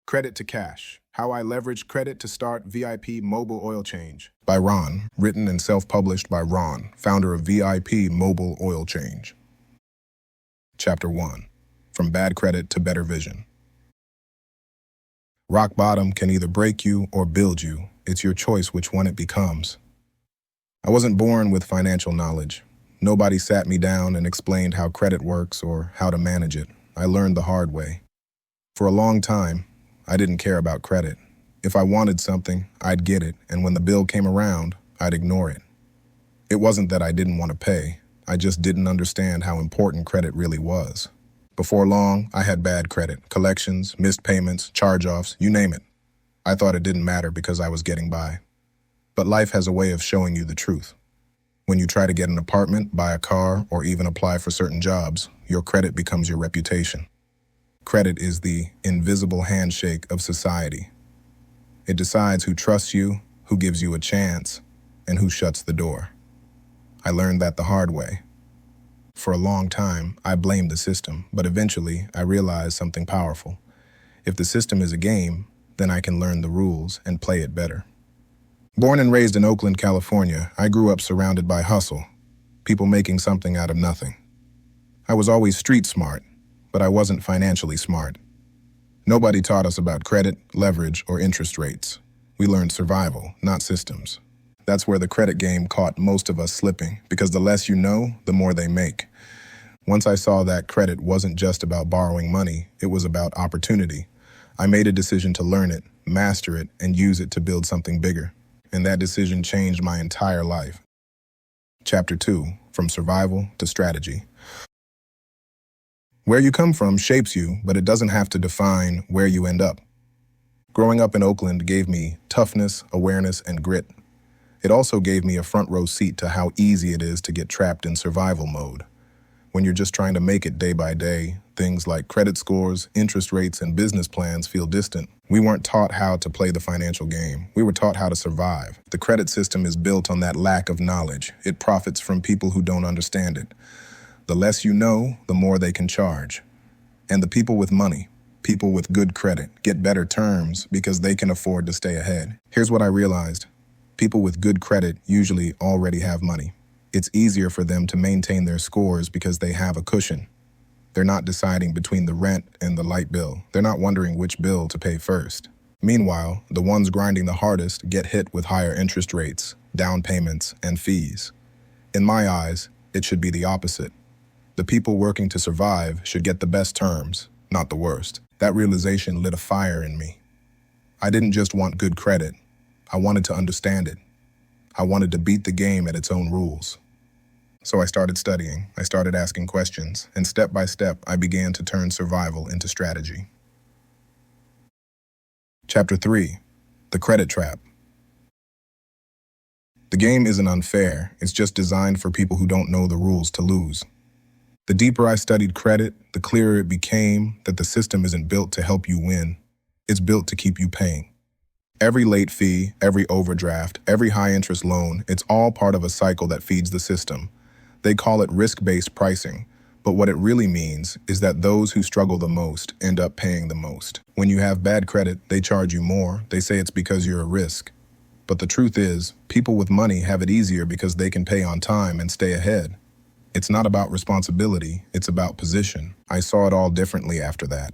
Credit to Cash: How I Leveraged Credit to Start VIP Mobile Oil Change by Ron, written and self-published by Ron, founder of VIP Mobile Oil Change. Chapter 1. From Bad Credit to Better Vision. Rock bottom can either break you or build you. It's your choice which one it becomes. I wasn't born with financial knowledge. Nobody sat me down and explained how credit works or how to manage it. I learned the hard way. For a long time, I didn't care about credit. If I wanted something, I'd get it, and when the bill came around, I'd ignore it. It wasn't that I didn't want to pay. I just didn't understand how important credit really was. Before long, I had bad credit, collections, missed payments, charge-offs, you name it. I thought it didn't matter because I was getting by. But life has a way of showing you the truth. When you try to get an apartment, buy a car, or even apply for certain jobs, your credit becomes your reputation. Credit is the invisible handshake of society. It decides who trusts you, who gives you a chance, and who shuts the door. I learned that the hard way. For a long time, I blamed the system, but eventually I realized something powerful. If the system is a game, then I can learn the rules and play it better. Born and raised in Oakland, California, I grew up surrounded by hustle, people making something out of nothing. I was always street smart, but I wasn't financially smart. Nobody taught us about credit, leverage, or interest rates. We learned survival, not systems. That's where the credit game caught most of us slipping, because the less you know, the more they make. Once I saw that credit wasn't just about borrowing money, it was about opportunity. I made a decision to learn it, master it, and use it to build something bigger. And that decision changed my entire life. Chapter 2, From Survival to Strategy. Where you come from shapes you, but it doesn't have to define where you end up. Growing up in Oakland gave me toughness, awareness, and grit. It also gave me a front row seat to how easy it is to get trapped in survival mode. When you're just trying to make it day by day, things like credit scores, interest rates, and business plans feel distant. We weren't taught how to play the financial game. We were taught how to survive. The credit system is built on that lack of knowledge. It profits from people who don't understand it. The less you know, the more they can charge. And the people with money, people with good credit, get better terms because they can afford to stay ahead. Here's what I realized. People with good credit usually already have money. It's easier for them to maintain their scores because they have a cushion. They're not deciding between the rent and the light bill. They're not wondering which bill to pay first. Meanwhile, the ones grinding the hardest get hit with higher interest rates, down payments, and fees. In my eyes, it should be the opposite. The people working to survive should get the best terms, not the worst. That realization lit a fire in me. I didn't just want good credit. I wanted to understand it. I wanted to beat the game at its own rules. So I started studying, I started asking questions, and step by step, I began to turn survival into strategy. Chapter 3. The Credit Trap. The game isn't unfair, it's just designed for people who don't know the rules to lose. The deeper I studied credit, the clearer it became that the system isn't built to help you win. It's built to keep you paying. Every late fee, every overdraft, every high-interest loan, it's all part of a cycle that feeds the system. They call it risk-based pricing, but what it really means is that those who struggle the most end up paying the most. When you have bad credit, they charge you more. They say it's because you're a risk. But the truth is, people with money have it easier because they can pay on time and stay ahead. It's not about responsibility, it's about position. I saw it all differently after that.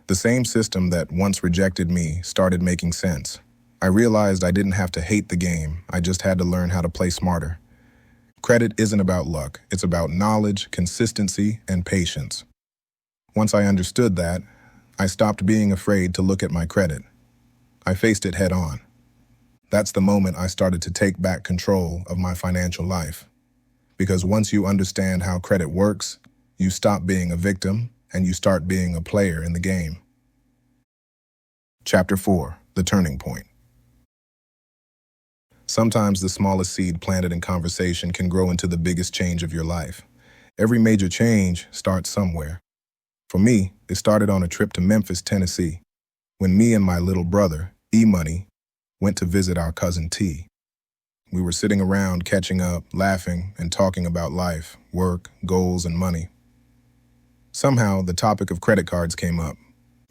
The same system that once rejected me started making sense. I realized I didn't have to hate the game, I just had to learn how to play smarter. Credit isn't about luck, it's about knowledge, consistency, and patience. Once I understood that, I stopped being afraid to look at my credit. I faced it head on. That's the moment I started to take back control of my financial life. Because once you understand how credit works, you stop being a victim and you start being a player in the game. Chapter 4. The Turning Point. Sometimes the smallest seed planted in conversation can grow into the biggest change of your life. Every major change starts somewhere. For me, it started on a trip to Memphis, Tennessee, when me and my little brother, E-Money, went to visit our cousin T. We were sitting around catching up, laughing, and talking about life, work, goals, and money. Somehow, the topic of credit cards came up.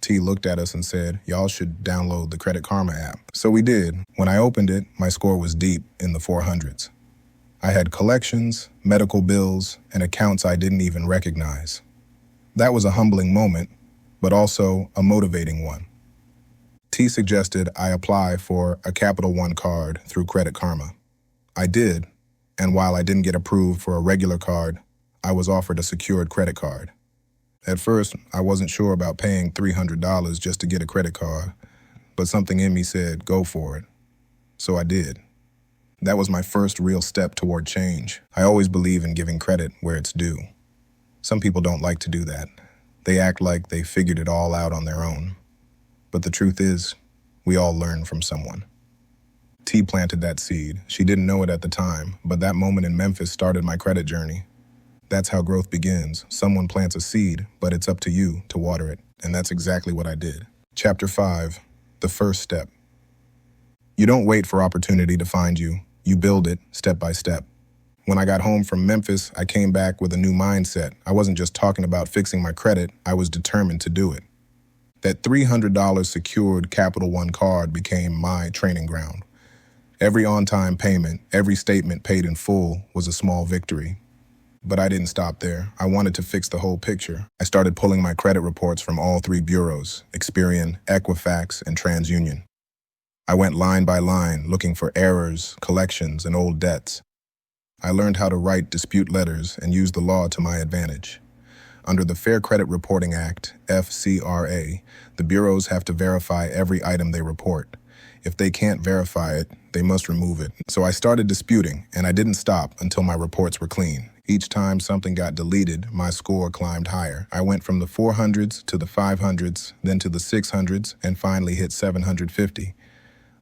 T looked at us and said, "Y'all should download the Credit Karma app." So we did. When I opened it, my score was deep in the 400s. I had collections, medical bills, and accounts I didn't even recognize. That was a humbling moment, but also a motivating one. T suggested I apply for a Capital One card through Credit Karma. I did, and while I didn't get approved for a regular card, I was offered a secured credit card. At first, I wasn't sure about paying $300 just to get a credit card, but something in me said, go for it. So I did. That was my first real step toward change. I always believe in giving credit where it's due. Some people don't like to do that. They act like they figured it all out on their own. But the truth is, we all learn from someone. T planted that seed. She didn't know it at the time, but that moment in Memphis started my credit journey. That's how growth begins. Someone plants a seed, but it's up to you to water it. And that's exactly what I did. Chapter 5, the first step. You don't wait for opportunity to find you. You build it step by step. When I got home from Memphis, I came back with a new mindset. I wasn't just talking about fixing my credit. I was determined to do it. That $300 secured Capital One card became my training ground. Every on-time payment, every statement paid in full was a small victory. But I didn't stop there. I wanted to fix the whole picture. I started pulling my credit reports from all three bureaus, Experian, Equifax, and TransUnion. I went line by line, looking for errors, collections, and old debts. I learned how to write dispute letters and use the law to my advantage. Under the Fair Credit Reporting Act, FCRA, the bureaus have to verify every item they report. If they can't verify it, they must remove it. So I started disputing, and I didn't stop until my reports were clean. Each time something got deleted, my score climbed higher. I went from the 400s to the 500s, then to the 600s, and finally hit 750.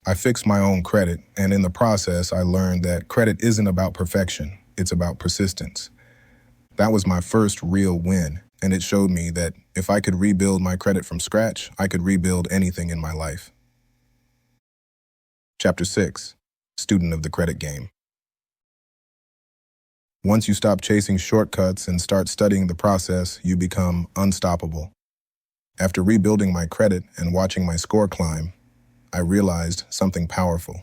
I fixed my own credit, and in the process, I learned that credit isn't about perfection, it's about persistence. That was my first real win, and it showed me that if I could rebuild my credit from scratch, I could rebuild anything in my life. Chapter 6, Student of the Credit Game. Once you stop chasing shortcuts and start studying the process, you become unstoppable. After rebuilding my credit and watching my score climb, I realized something powerful.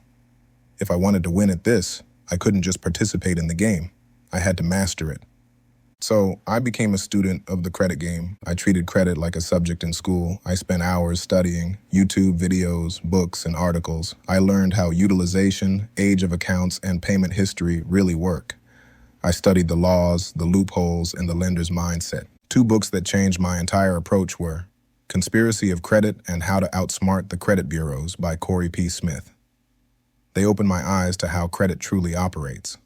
If I wanted to win at this, I couldn't just participate in the game. I had to master it. So I became a student of the credit game. I treated credit like a subject in school. I spent hours studying YouTube videos, books, and articles. I learned how utilization, age of accounts, and payment history really work. I studied the laws, the loopholes, and the lender's mindset. Two books that changed my entire approach were Conspiracy of Credit and How to Outsmart the Credit Bureaus by Corey P. Smith. They opened my eyes to how credit truly operates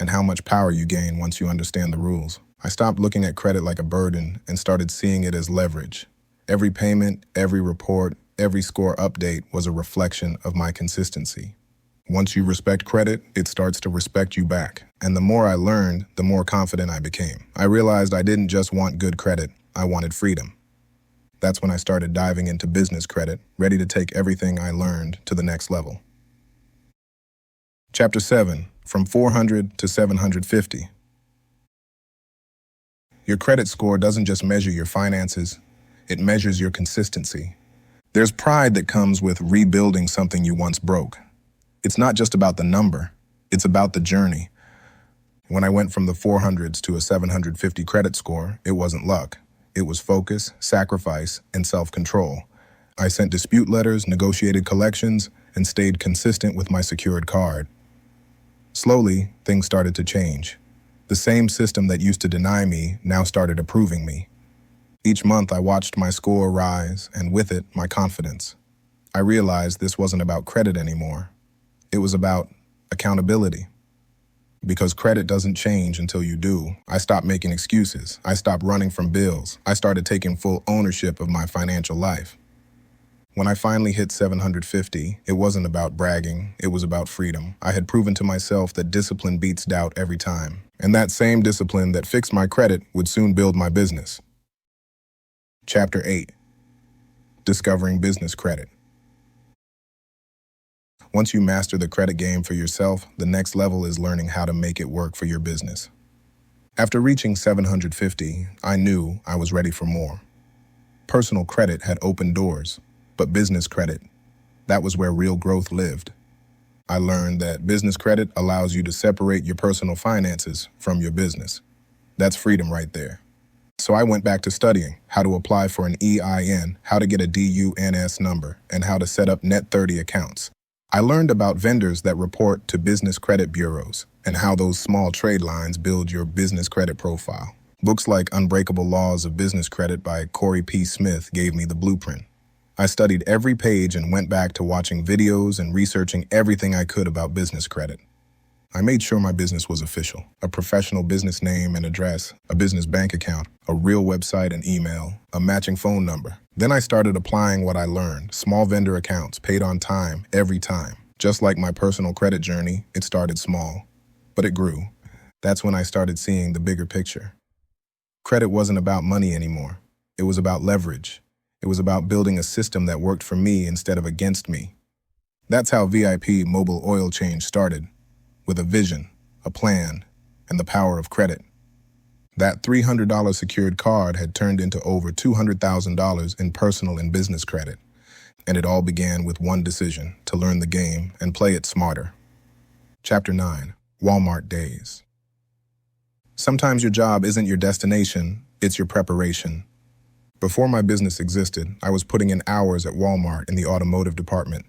and how much power you gain once you understand the rules. I stopped looking at credit like a burden and started seeing it as leverage. Every payment, every report, every score update was a reflection of my consistency. Once you respect credit, it starts to respect you back. And the more I learned, the more confident I became. I realized I didn't just want good credit, I wanted freedom. That's when I started diving into business credit, ready to take everything I learned to the next level. Chapter 7, From 400 to 750. Your credit score doesn't just measure your finances, it measures your consistency. There's pride that comes with rebuilding something you once broke. It's not just about the number, it's about the journey. When I went from the 400s to a 750 credit score, it wasn't luck. It was focus, sacrifice, and self-control. I sent dispute letters, negotiated collections, and stayed consistent with my secured card. Slowly, things started to change. The same system that used to deny me now started approving me. Each month, I watched my score rise, and with it, my confidence. I realized this wasn't about credit anymore. It was about accountability. Because credit doesn't change until you do. I stopped making excuses. I stopped running from bills. I started taking full ownership of my financial life. When I finally hit 750, it wasn't about bragging, it was about freedom. I had proven to myself that discipline beats doubt every time. And that same discipline that fixed my credit would soon build my business. Chapter 8, Discovering Business Credit. Once you master the credit game for yourself, the next level is learning how to make it work for your business. After reaching 750, I knew I was ready for more. Personal credit had opened doors, but business credit, that was where real growth lived. I learned that business credit allows you to separate your personal finances from your business. That's freedom right there. So I went back to studying how to apply for an EIN, how to get a DUNS number, and how to set up Net 30 accounts. I learned about vendors that report to business credit bureaus and how those small trade lines build your business credit profile. Books like Unbreakable Laws of Business Credit by Corey P. Smith gave me the blueprint. I studied every page and went back to watching videos and researching everything I could about business credit. I made sure my business was official, a professional business name and address, a business bank account, a real website and email, a matching phone number. Then I started applying what I learned, small vendor accounts, paid on time, every time. Just like my personal credit journey, it started small, but it grew. That's when I started seeing the bigger picture. Credit wasn't about money anymore. It was about leverage. It was about building a system that worked for me instead of against me. That's how VIP Mobile Oil Change started. With a vision, a plan, and the power of credit. That $300 secured card had turned into over $200,000 in personal and business credit. And it all began with one decision, to learn the game and play it smarter. Chapter 9, Walmart Days. Sometimes your job isn't your destination, it's your preparation. Before my business existed, I was putting in hours at Walmart in the automotive department,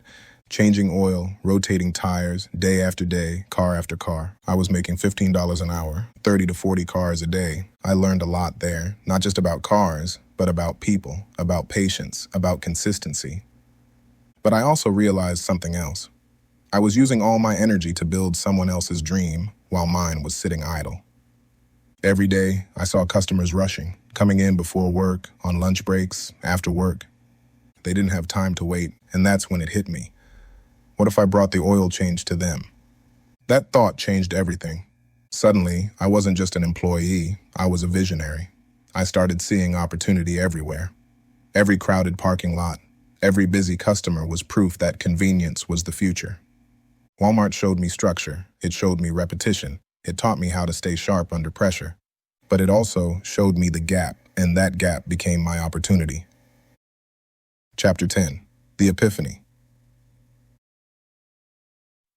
changing oil, rotating tires, day after day, car after car. I was making $15 an hour, 30 to 40 cars a day. I learned a lot there, not just about cars, but about people, about patience, about consistency. But I also realized something else. I was using all my energy to build someone else's dream while mine was sitting idle. Every day, I saw customers rushing, coming in before work, on lunch breaks, after work. They didn't have time to wait, and that's when it hit me. What if I brought the oil change to them? That thought changed everything. Suddenly, I wasn't just an employee, I was a visionary. I started seeing opportunity everywhere. Every crowded parking lot, every busy customer was proof that convenience was the future. Walmart showed me structure, it showed me repetition, it taught me how to stay sharp under pressure. But it also showed me the gap, and that gap became my opportunity. Chapter 10, The Epiphany.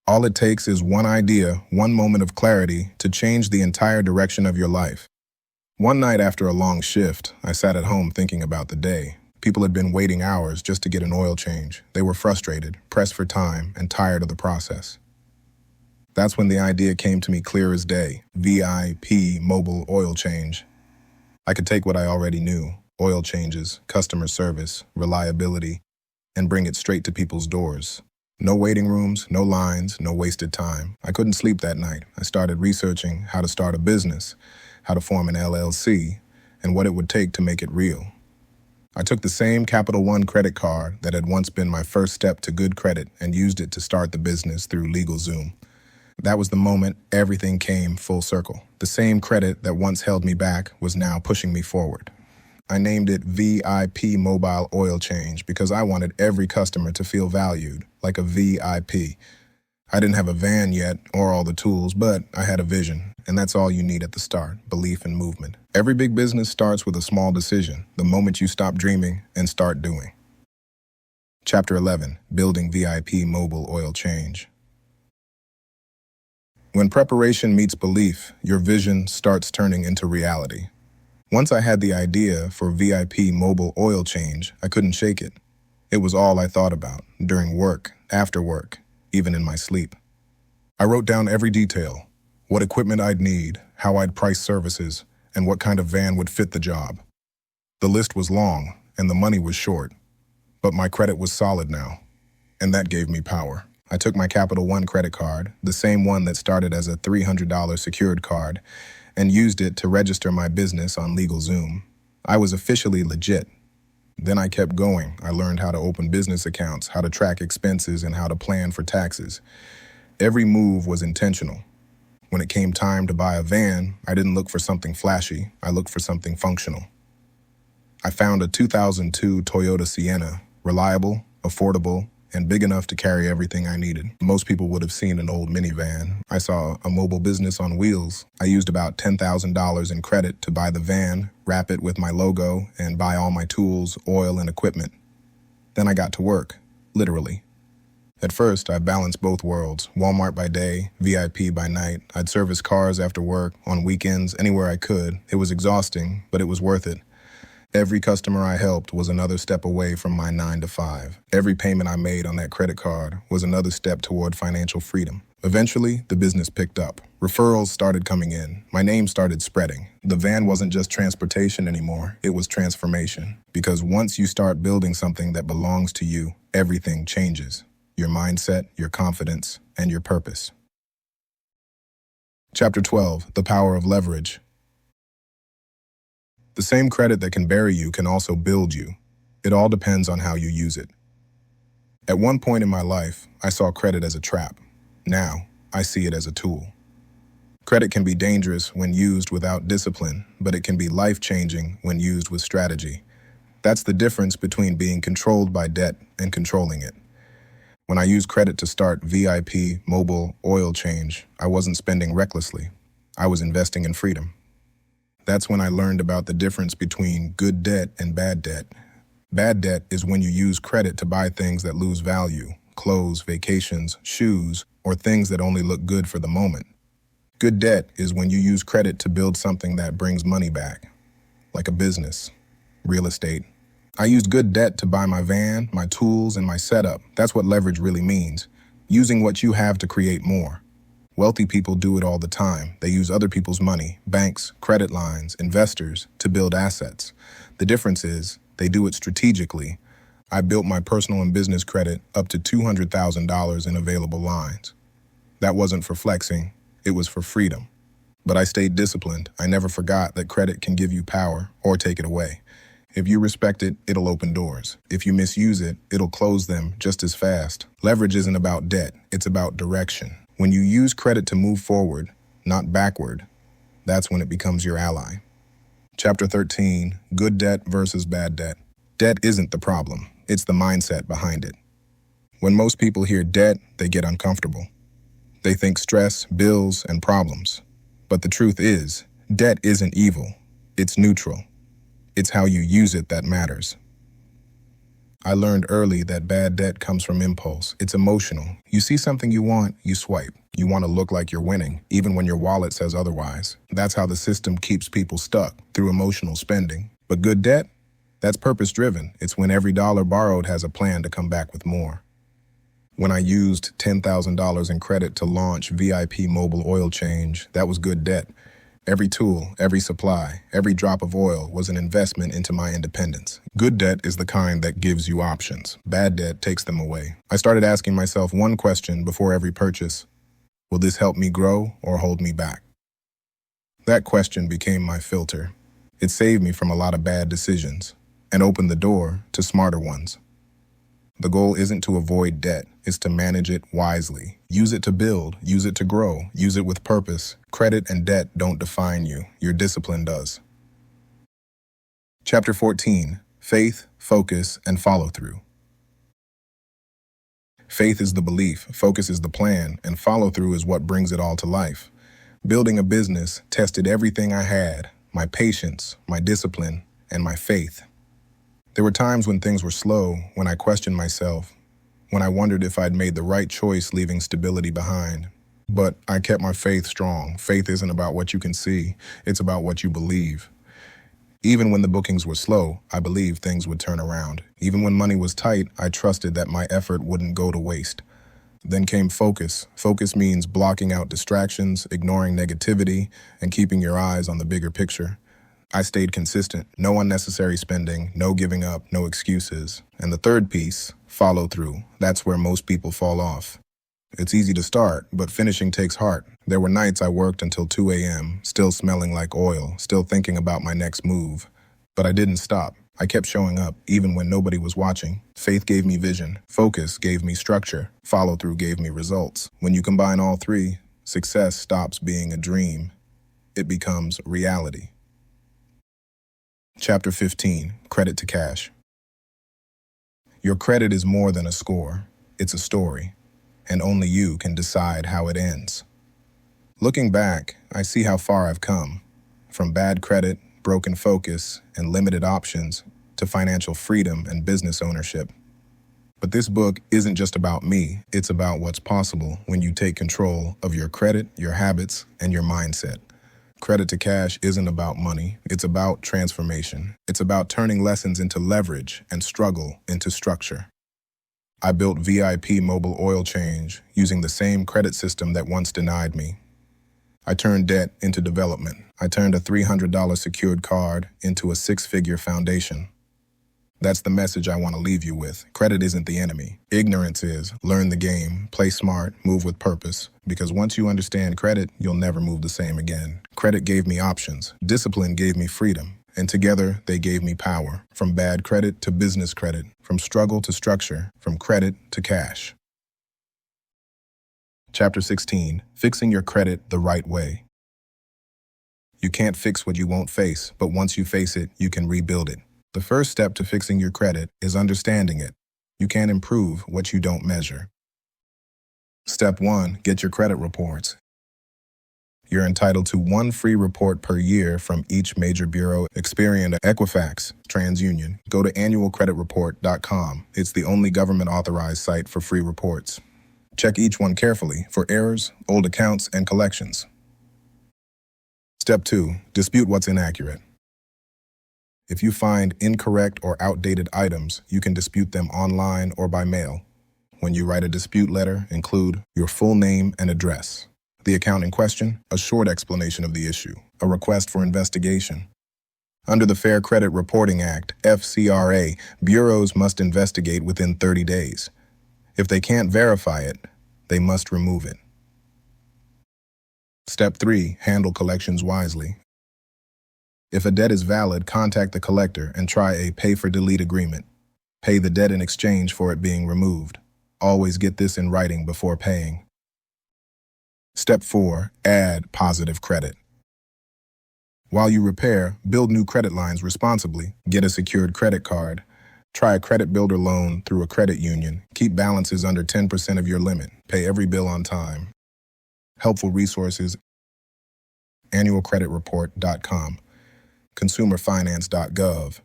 All it takes is one idea, one moment of clarity to change the entire direction of your life. One night after a long shift, I sat at home thinking about the day. People had been waiting hours just to get an oil change. They were frustrated, pressed for time, and tired of the process. That's when the idea came to me clear as day, VIP Mobile Oil Change. I could take what I already knew, oil changes, customer service, reliability, and bring it straight to people's doors. No waiting rooms, no lines, no wasted time. I couldn't sleep that night. I started researching how to start a business, how to form an LLC, and what it would take to make it real. I took the same Capital One credit card that had once been my first step to good credit and used it to start the business through LegalZoom. That was the moment everything came full circle. The same credit that once held me back was now pushing me forward. I named it VIP Mobile Oil Change because I wanted every customer to feel valued, like a VIP. I didn't have a van yet or all the tools, but I had a vision, and that's all you need at the start, belief and movement. Every big business starts with a small decision, the moment you stop dreaming and start doing. Chapter 11, Building VIP Mobile Oil Change. When preparation meets belief, your vision starts turning into reality. Once I had the idea for VIP Mobile Oil Change, I couldn't shake it. It was all I thought about, during work, after work, even in my sleep. I wrote down every detail, what equipment I'd need, how I'd price services, and what kind of van would fit the job. The list was long, and the money was short, but my credit was solid now, and that gave me power. I took my Capital One credit card, the same one that started as a $300 secured card, and used it to register my business on LegalZoom. I was officially legit. Then I kept going. I learned how to open business accounts, how to track expenses, and how to plan for taxes. Every move was intentional. When it came time to buy a van, I didn't look for something flashy. I looked for something functional. I found a 2002 Toyota Sienna, reliable, affordable, and big enough to carry everything I needed. Most people would have seen an old minivan. I saw a mobile business on wheels. I used about $10,000 in credit to buy the van, wrap it with my logo, and buy all my tools, oil, and equipment. Then I got to work, literally. At first, I balanced both worlds, Walmart by day, VIP by night. I'd service cars after work, on weekends, anywhere I could. It was exhausting, but it was worth it. Every customer I helped was another step away from my 9 to 5. Every payment I made on that credit card was another step toward financial freedom. Eventually, the business picked up. Referrals started coming in. My name started spreading. The van wasn't just transportation anymore, it was transformation. Because once you start building something that belongs to you, everything changes. Your mindset, your confidence, and your purpose. Chapter 12, The Power of Leverage. The same credit that can bury you can also build you. It all depends on how you use it. At one point in my life, I saw credit as a trap. Now, I see it as a tool. Credit can be dangerous when used without discipline, but it can be life-changing when used with strategy. That's the difference between being controlled by debt and controlling it. When I used credit to start VIP, mobile, oil change, I wasn't spending recklessly. I was investing in freedom. That's when I learned about the difference between good debt and bad debt. Bad debt is when you use credit to buy things that lose value, clothes, vacations, shoes, or things that only look good for the moment. Good debt is when you use credit to build something that brings money back, like a business, real estate. I used good debt to buy my van, my tools, and my setup. That's what leverage really means, using what you have to create more. Wealthy people do it all the time. They use other people's money, banks, credit lines, investors, to build assets. The difference is, they do it strategically. I built my personal and business credit up to $200,000 in available lines. That wasn't for flexing, it was for freedom. But I stayed disciplined. I never forgot that credit can give you power or take it away. If you respect it, it'll open doors. If you misuse it, it'll close them just as fast. Leverage isn't about debt, it's about direction. When you use credit to move forward, not backward, that's when it becomes your ally. Chapter 13, Good Debt versus Bad Debt. Debt isn't the problem, it's the mindset behind it. When most people hear debt, they get uncomfortable. They think stress, bills, and problems. But the truth is, debt isn't evil, it's neutral. It's how you use it that matters. I learned early that bad debt comes from impulse. It's emotional. You see something you want, you swipe. You want to look like you're winning, even when your wallet says otherwise. That's how the system keeps people stuck, through emotional spending. But good debt? That's purpose-driven. It's when every dollar borrowed has a plan to come back with more. When I used $10,000 in credit to launch VIP mobile oil change, that was good debt. Every tool, every supply, every drop of oil was an investment into my independence. Good debt is the kind that gives you options. Bad debt takes them away. I started asking myself one question before every purchase. Will this help me grow or hold me back? That question became my filter. It saved me from a lot of bad decisions and opened the door to smarter ones. The goal isn't to avoid debt, it's to manage it wisely. Use it to build, use it to grow, use it with purpose. Credit and debt don't define you, your discipline does. Chapter 14, Faith, Focus, and Follow-Through. Faith is the belief, focus is the plan, and follow-through is what brings it all to life. Building a business tested everything I had, my patience, my discipline, and my faith. There were times when things were slow, when I questioned myself, when I wondered if I'd made the right choice leaving stability behind. But I kept my faith strong. Faith isn't about what you can see, it's about what you believe. Even when the bookings were slow, I believed things would turn around. Even when money was tight, I trusted that my effort wouldn't go to waste. Then came focus. Focus means blocking out distractions, ignoring negativity, and keeping your eyes on the bigger picture. I stayed consistent. No unnecessary spending, no giving up, no excuses. And the third piece, follow through. That's where most people fall off. It's easy to start, but finishing takes heart. There were nights I worked until 2 a.m., still smelling like oil, still thinking about my next move. But I didn't stop. I kept showing up, even when nobody was watching. Faith gave me vision. Focus gave me structure. Follow through gave me results. When you combine all three, success stops being a dream. It becomes reality. Chapter 15, Credit to Cash. Your credit is more than a score. It's a story, and only you can decide how it ends. Looking back, I see how far I've come. From bad credit, broken focus, and limited options, to financial freedom and business ownership. But this book isn't just about me, it's about what's possible when you take control of your credit, your habits, and your mindset. Credit to Cash isn't about money, it's about transformation. It's about turning lessons into leverage and struggle into structure. I built VIP Mobile Oil Change using the same credit system that once denied me. I turned debt into development. I turned a $300 secured card into a six-figure foundation. That's the message I want to leave you with. Credit isn't the enemy. Ignorance is. Learn the game, play smart, move with purpose. Because once you understand credit, you'll never move the same again. Credit gave me options. Discipline gave me freedom. And together, they gave me power. From bad credit to business credit. From struggle to structure. From credit to cash. Chapter 16, Fixing Your Credit the Right Way. You can't fix what you won't face, but once you face it, you can rebuild it. The first step to fixing your credit is understanding it. You can't improve what you don't measure. Step 1, get your credit reports. You're entitled to one free report per year from each major bureau: Experian, Equifax, TransUnion. Go to annualcreditreport.com. It's the only government-authorized site for free reports. Check each one carefully for errors, old accounts, and collections. Step 2, dispute what's inaccurate. If you find incorrect or outdated items, you can dispute them online or by mail. When you write a dispute letter, include your full name and address, the account in question, a short explanation of the issue, a request for investigation. Under the Fair Credit Reporting Act, FCRA, bureaus must investigate within 30 days. If they can't verify it, they must remove it. Step 3, handle collections wisely. If a debt is valid, contact the collector and try a pay-for-delete agreement. Pay the debt in exchange for it being removed. Always get this in writing before paying. Step 4, add positive credit. While you repair, build new credit lines responsibly. Get a secured credit card. Try a credit builder loan through a credit union. Keep balances under 10% of your limit. Pay every bill on time. Helpful resources: annualcreditreport.com, consumerfinance.gov.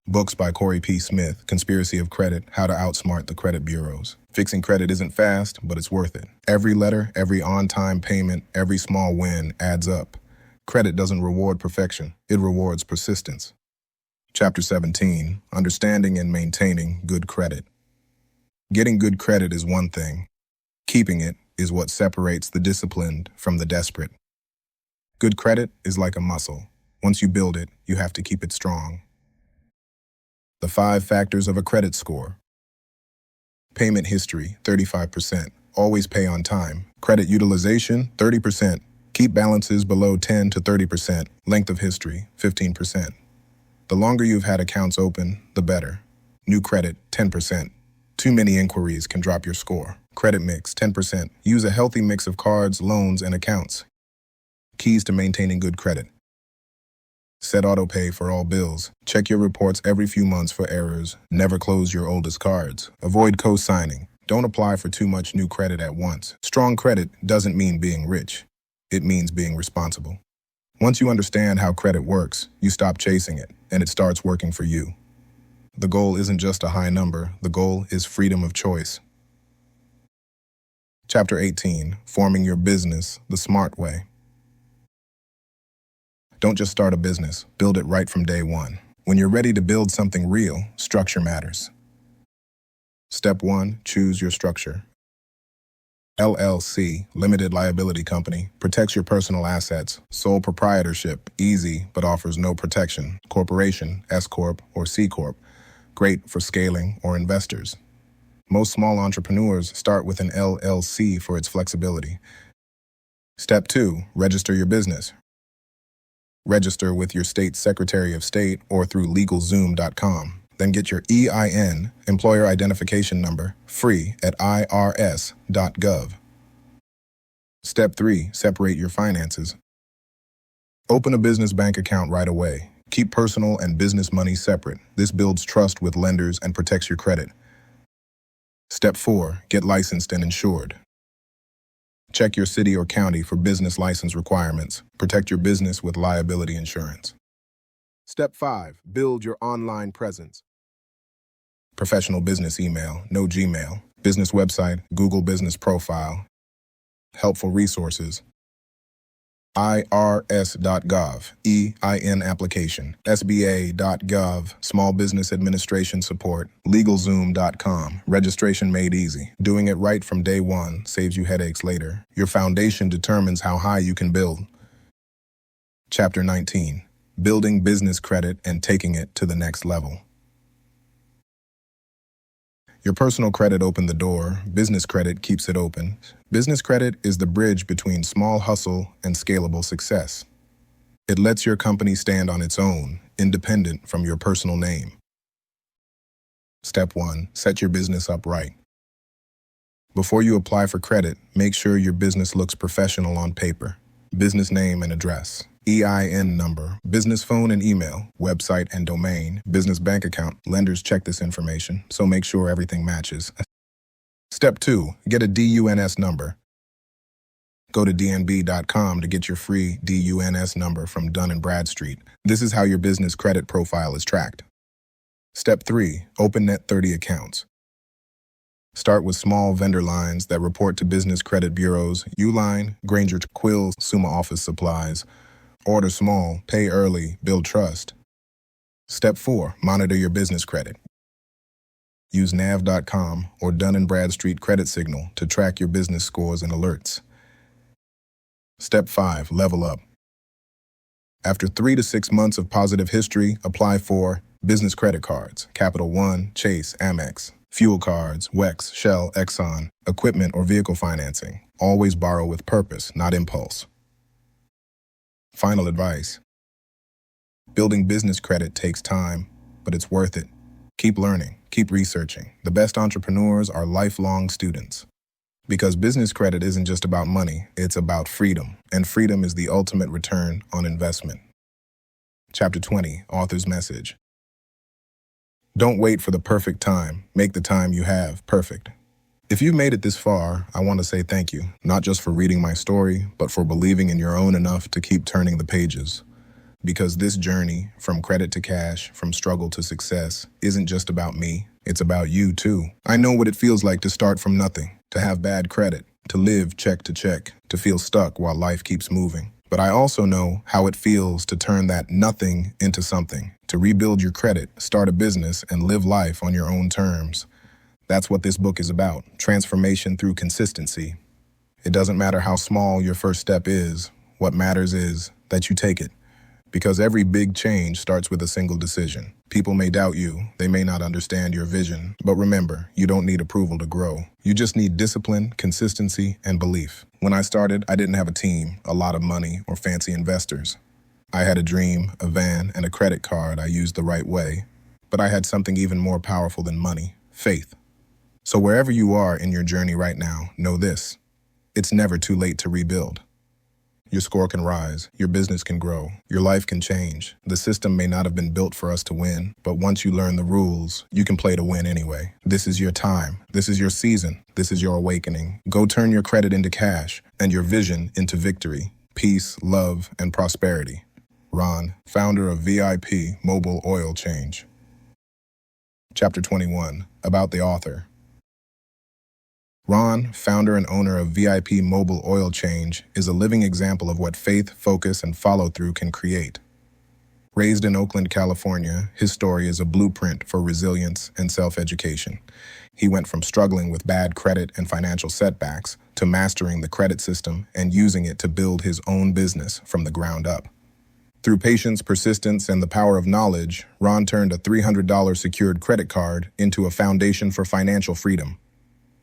Books by Corey P. Smith, Conspiracy of Credit, How to Outsmart the Credit Bureaus. Fixing credit isn't fast, but it's worth it. Every letter, every on-time payment, every small win adds up. Credit doesn't reward perfection, it rewards persistence. Chapter 17, Understanding and Maintaining Good Credit. Getting good credit is one thing. Keeping it is what separates the disciplined from the desperate. Good credit is like a muscle. Once you build it, you have to keep it strong. The 5 factors of a credit score. Payment history, 35%. Always pay on time. Credit utilization, 30%. Keep balances below 10 to 30%. Length of history, 15%. The longer you've had accounts open, the better. New credit, 10%. Too many inquiries can drop your score. Credit mix, 10%. Use a healthy mix of cards, loans, and accounts. Keys to maintaining good credit. Set autopay for all bills. Check your reports every few months for errors. Never close your oldest cards. Avoid co-signing. Don't apply for too much new credit at once. Strong credit doesn't mean being rich. It means being responsible. Once you understand how credit works, you stop chasing it, and it starts working for you. The goal isn't just a high number. The goal is freedom of choice. Chapter 18, Forming Your Business the Smart Way. Don't just start a business, build it right from day one. When you're ready to build something real, structure matters. Step 1, choose your structure. LLC, Limited Liability Company, protects your personal assets. Sole proprietorship, easy but offers no protection. Corporation, S-Corp or C-Corp, great for scaling or investors. Most small entrepreneurs start with an LLC for its flexibility. Step 2, register your business. Register with your state Secretary of State or through LegalZoom.com. Then get your EIN, Employer Identification Number, free at irs.gov. Step 3, separate your finances. Open a business bank account right away. Keep personal and business money separate. This builds trust with lenders and protects your credit. Step 4. Get licensed and insured. Check your city or county for business license requirements. Protect your business with liability insurance. Step 5. Build your online presence. Professional business email, no Gmail. Business website, Google Business Profile. Helpful resources. irs.gov, EIN application, sba.gov, Small Business Administration Support, LegalZoom.com, registration made easy. Doing it right from day one saves you headaches later. Your foundation determines how high you can build. Chapter 19, Building Business Credit and Taking It to the Next Level. Your personal credit opened the door, business credit keeps it open. Business credit is the bridge between small hustle and scalable success. It lets your company stand on its own, independent from your personal name. Step 1. Set your business up right. Before you apply for credit, make sure your business looks professional on paper. Business name and address. EIN number, business phone and email, website and domain, business bank account. Lenders check this information, so make sure everything matches. Step 2. Get a DUNS number. Go to dnb.com to get your free DUNS number from Dun & Bradstreet. This is how your business credit profile is tracked. Step 3. Open net 30 accounts. Start with small vendor lines that report to business credit bureaus, Uline, Granger, Quills, Summa Office Supplies. Order small, pay early, build trust. Step 4. Monitor your business credit. Use nav.com or Dun & Bradstreet Credit Signal to track your business scores and alerts. Step 5. Level up. After 3 to 6 months of positive history, apply for business credit cards, Capital One, Chase, Amex, fuel cards, WEX, Shell, Exxon, equipment or vehicle financing. Always borrow with purpose, not impulse. Final advice. Building business credit takes time, but it's worth it. Keep learning, keep researching. The best entrepreneurs are lifelong students. Because business credit isn't just about money, it's about freedom, and freedom is the ultimate return on investment. Chapter 20, Author's Message. Don't wait for the perfect time. Make the time you have perfect. If you've made it this far, I want to say thank you, not just for reading my story, but for believing in your own enough to keep turning the pages. Because this journey, from credit to cash, from struggle to success, isn't just about me, it's about you too. I know what it feels like to start from nothing, to have bad credit, to live check to check, to feel stuck while life keeps moving. But I also know how it feels to turn that nothing into something, to rebuild your credit, start a business, and live life on your own terms. That's what this book is about, transformation through consistency. It doesn't matter how small your first step is, what matters is that you take it. Because every big change starts with a single decision. People may doubt you, they may not understand your vision, but remember, you don't need approval to grow. You just need discipline, consistency, and belief. When I started, I didn't have a team, a lot of money, or fancy investors. I had a dream, a van, and a credit card I used the right way. But I had something even more powerful than money, faith. So wherever you are in your journey right now, know this. It's never too late to rebuild. Your score can rise, your business can grow, your life can change. The system may not have been built for us to win, but once you learn the rules, you can play to win anyway. This is your time. This is your season. This is your awakening. Go turn your credit into cash and your vision into victory, peace, love, and prosperity. Ron, founder of VIP Mobile Oil Change. Chapter 21, about the author. Ron, founder and owner of VIP Mobile Oil Change, is a living example of what faith, focus, and follow-through can create. Raised in Oakland, California, his story is a blueprint for resilience and self-education. He went from struggling with bad credit and financial setbacks to mastering the credit system and using it to build his own business from the ground up. Through patience, persistence, and the power of knowledge, Ron turned a $300 secured credit card into a foundation for financial freedom,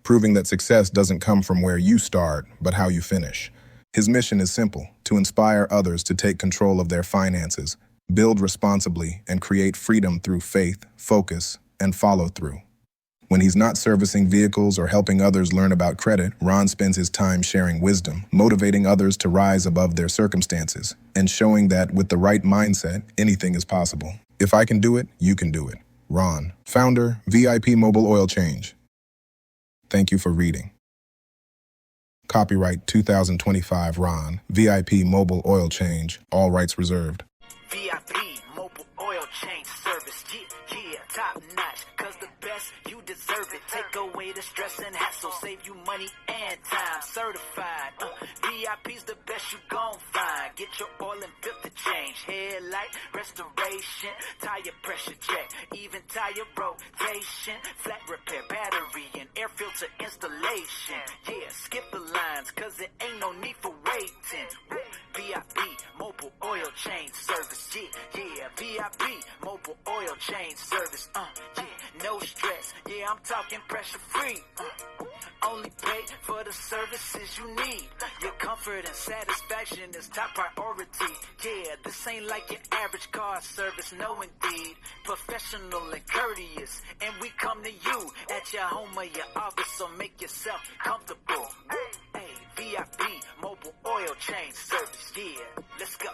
proving that success doesn't come from where you start, but how you finish. His mission is simple: to inspire others to take control of their finances, build responsibly, and create freedom through faith, focus, and follow-through. When he's not servicing vehicles or helping others learn about credit, Ron spends his time sharing wisdom, motivating others to rise above their circumstances, and showing that with the right mindset, anything is possible. If I can do it, you can do it. Ron, founder, VIP Mobile Oil Change. Thank you for reading. Copyright 2025 Ron, VIP Mobile Oil Change, all rights reserved. VIP Mobile Oil Change Service, yeah, top notch, cause the best, you deserve it. Take away the stress and hassle, save you money and time. Certified, VIP's the best you gon' find. Get your oil and filter change, headlight restoration, tire pressure check, even tire rotation, flat repair, battery and air filter installation. Yeah, skip the lines, cause it ain't no need for waiting. VIP Mobile Oil Change Service, yeah, VIP Mobile Oil Change Service, yeah, no stress, yeah, I'm talking pressure free, only pay for the services you need. Your comfort and satisfaction is top priority. Yeah, this ain't like your average car service, no indeed. Professional and courteous, and we come to you at your home or your office, so make yourself comfortable. Hey, VIP Mobile Oil Change Service, yeah, let's go.